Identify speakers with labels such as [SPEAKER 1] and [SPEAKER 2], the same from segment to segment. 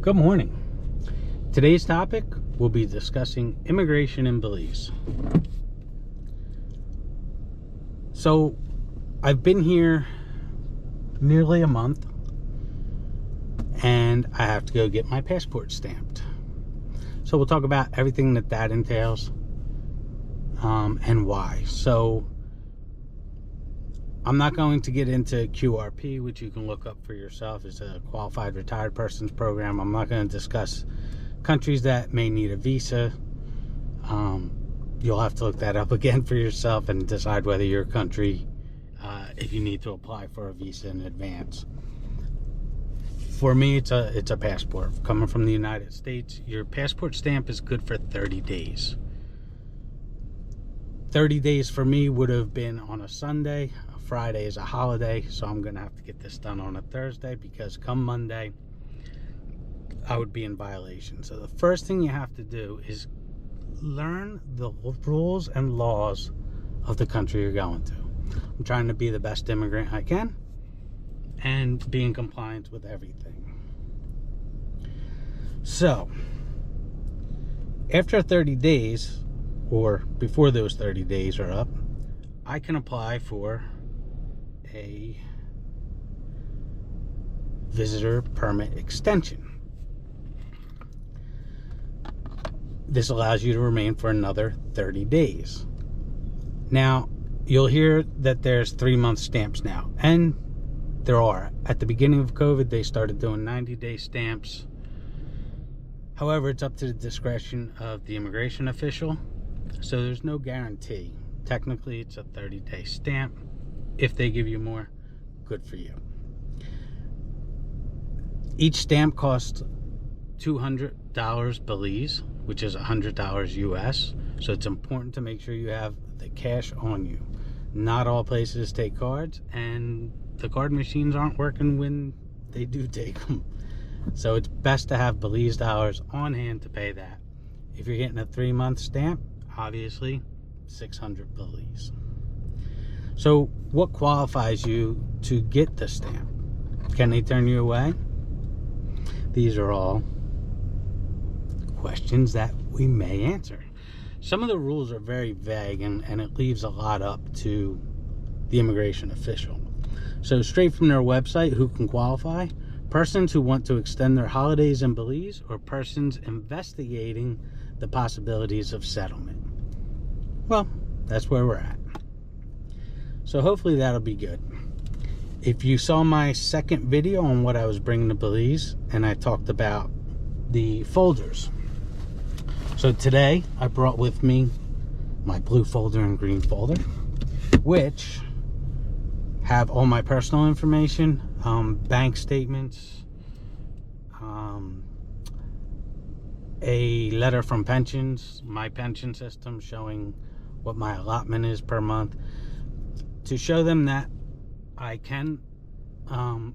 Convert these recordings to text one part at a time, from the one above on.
[SPEAKER 1] Good morning. Today's topic will be discussing immigration in Belize. So, I've been here nearly a month and I have to go get my passport stamped. So we'll talk about everything that entails and why. So I'm not going to get into QRP, which you can look up for yourself. It's a qualified retired persons program. I'm not going to discuss countries that may need a visa. You'll have to look that up again for yourself and decide whether your country, if you need to apply for a visa in advance. For me, it's a passport. Coming from the United States, your passport stamp is good for 30 days. 30 days for me would have been on a Sunday. Friday is a holiday, so I'm going to have to get this done on a Thursday because come Monday, I would be in violation. So the first thing you have to do is learn the rules and laws of the country you're going to. I'm trying to be the best immigrant I can and be in compliance with everything. So, after 30 days, or before those 30 days are up, I can apply for a visitor permit extension. This allows you to remain for another 30 days. Now, you'll hear that there's 3-month stamps now, and there are. At the beginning of COVID, they started doing 90-day stamps. However, it's up to the discretion of the immigration official, so there's no guarantee. Technically, it's a 30-day stamp. If they give you more, good for you. Each stamp costs $200 Belize, which is $100 US. So it's important to make sure you have the cash on you. Not all places take cards, and the card machines aren't working when they do take them. So it's best to have Belize dollars on hand to pay that. If you're getting a 3-month stamp, obviously 600 Belize. So what qualifies you to get the stamp? Can they turn you away? These are all questions that we may answer. Some of the rules are very vague and it leaves a lot up to the immigration official. So straight from their website, who can qualify? Persons who want to extend their holidays in Belize or persons investigating the possibilities of settlement. Well, that's where we're at. So hopefully that'll be good. If you saw my second video on what I was bringing to Belize, and I talked about the folders. So today I brought with me my blue folder and green folder, which have all my personal information, bank statements, a letter from pensions, my pension system showing what my allotment is per month, to show them that I can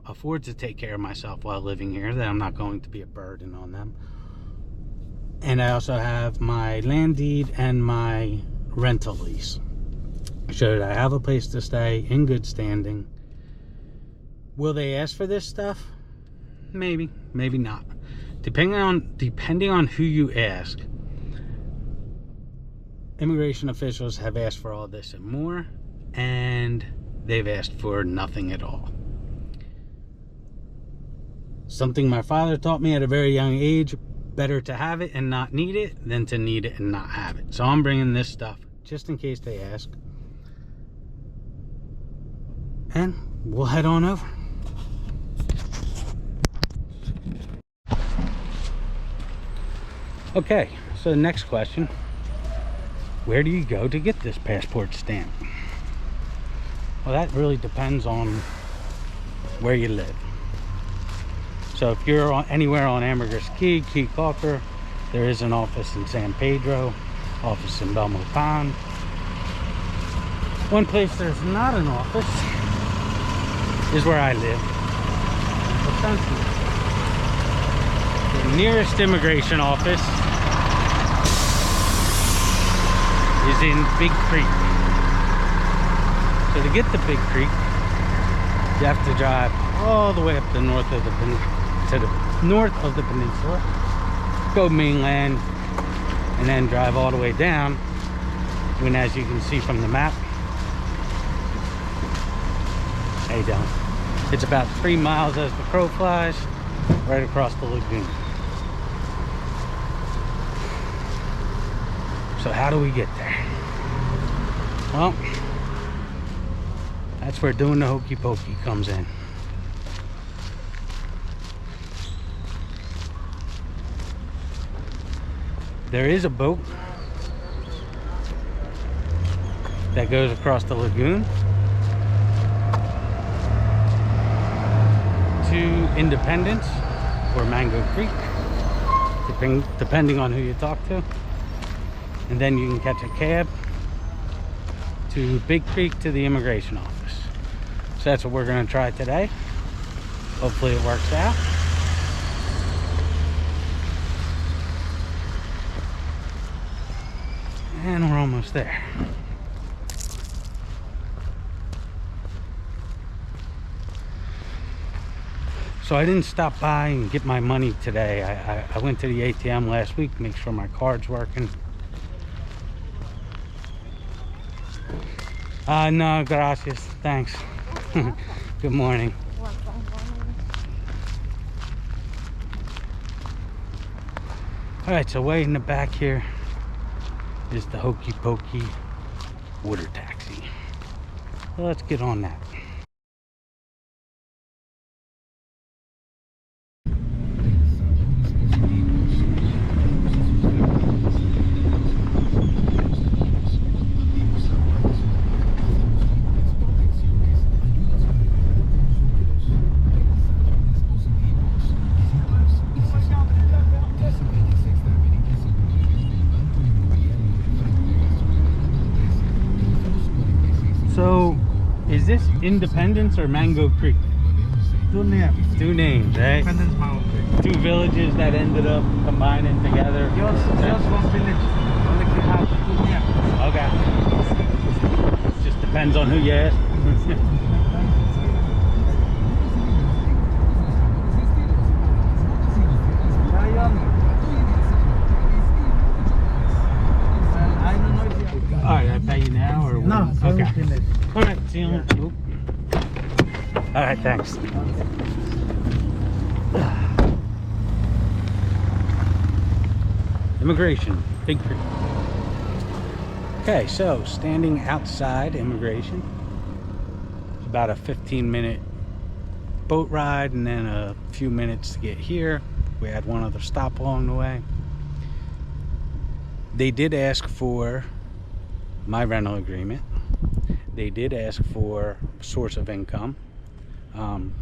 [SPEAKER 1] afford to take care of myself while living here, that I'm not going to be a burden on them. And I also have my land deed and my rental lease. Show that I have a place to stay in good standing. Will they ask for this stuff? Maybe, maybe not. Depending on who you ask, immigration officials have asked for all this and more, and they've asked for nothing at all. Something my father taught me at a very young age: better to have it and not need it than to need it and not have it. So I'm bringing this stuff just in case they ask, and we'll head on over. Okay, so the next question: where do you go to get this passport stamp? Well, that really depends on where you live. So if you're anywhere on Ambergris Key, Key Calker, there is an office in San Pedro, office in Belmo Pond. One place there's not an office is where I live, Placencia. The nearest immigration office is in Big Creek. So to get to Big Creek, you have to drive all the way up the north of the north of the peninsula, go mainland, and then drive all the way down. When, as you can see from the map, how you doing? It's about 3 miles as the crow flies, right across the lagoon. So how do we get there? Well, that's where doing the hokey pokey comes in. There is a boat that goes across the lagoon to Independence or Mango Creek, depending on who you talk to. And then you can catch a cab to Big Creek to the immigration office. So that's what we're going to try today. Hopefully it works out. And we're almost there. So I didn't stop by and get my money today. I went to the ATM last week to make sure my card's working. No, gracias. Thanks. Good morning. Alright, so way in the back here is the Hokey Pokey water taxi. So let's get on that. So, is this Independence or Mango Creek?
[SPEAKER 2] Two names.
[SPEAKER 1] Two names, right?
[SPEAKER 2] Independence, Mango Creek.
[SPEAKER 1] Two villages that ended up combining together.
[SPEAKER 2] Just one village. Only can have two names.
[SPEAKER 1] Okay. Just depends on who you ask. Alright, I pay you now or
[SPEAKER 2] No,
[SPEAKER 1] okay.
[SPEAKER 2] finish.
[SPEAKER 1] Alright, see you. Alright, thanks. Immigration, Big Creek. Okay, so standing outside immigration. It's about a 15-minute boat ride and then a few minutes to get here. We had one other stop along the way. They did ask for my rental agreement. They did ask for source of income, and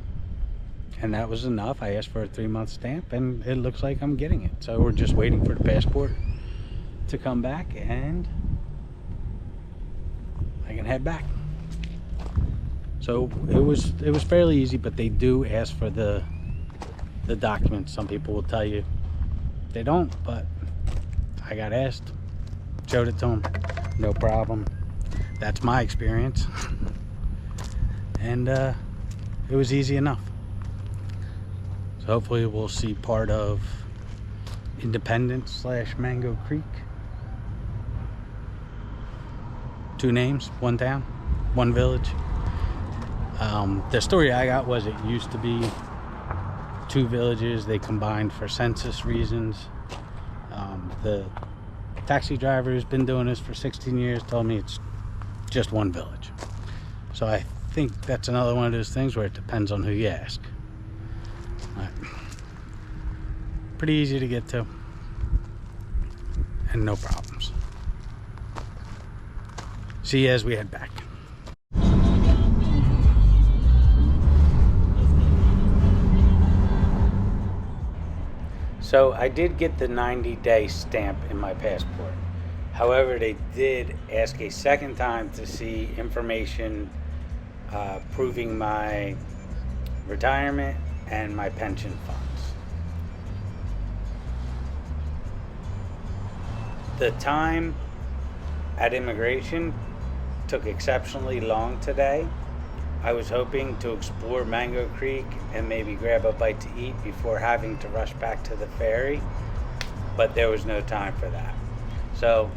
[SPEAKER 1] that was enough. I asked for a 3-month stamp and it looks like I'm getting it. So we're just waiting for the passport to come back and I can head back. So it was fairly easy, but they do ask for the documents. Some people will tell you they don't, but I got asked, showed it to them, no problem. That's my experience. And it was easy enough. So hopefully we'll see part of Independence / Mango Creek. 2 names, 1 town, 1 village. The story I got was it used to be 2 villages. They combined for census reasons. The taxi driver who's been doing this for 16 years told me it's just 1 village. So I think that's another one of those things where it depends on who you ask. Right. Pretty easy to get to and no problems. See you as we head back. So I did get the 90-day stamp in my passport. However, they did ask a second time to see information proving my retirement and my pension funds. The time at immigration took exceptionally long today. I was hoping to explore Mango Creek and maybe grab a bite to eat before having to rush back to the ferry, but there was no time for that. So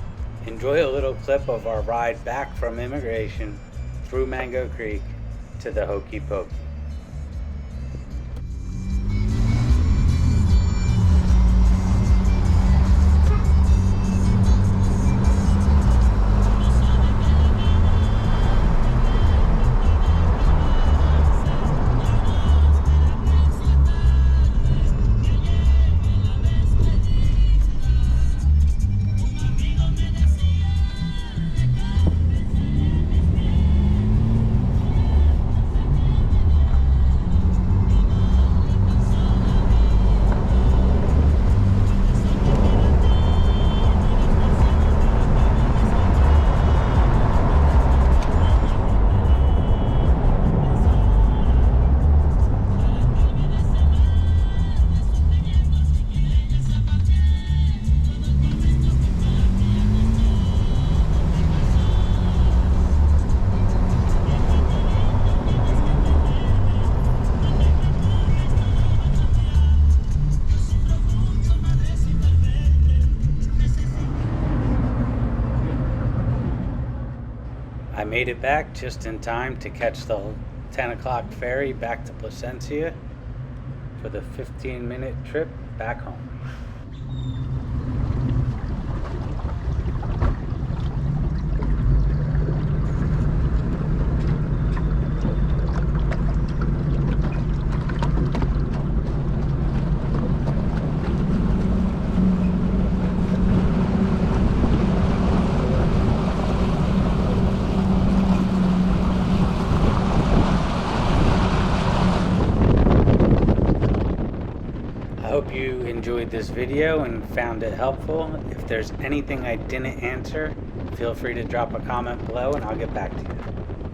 [SPEAKER 1] enjoy a little clip of our ride back from immigration through Mango Creek to the Hokey Pokey. I made it back just in time to catch the 10 o'clock ferry back to Placencia for the 15-minute trip back home. I hope you enjoyed this video and found it helpful. If there's anything I didn't answer, feel free to drop a comment below and I'll get back to you.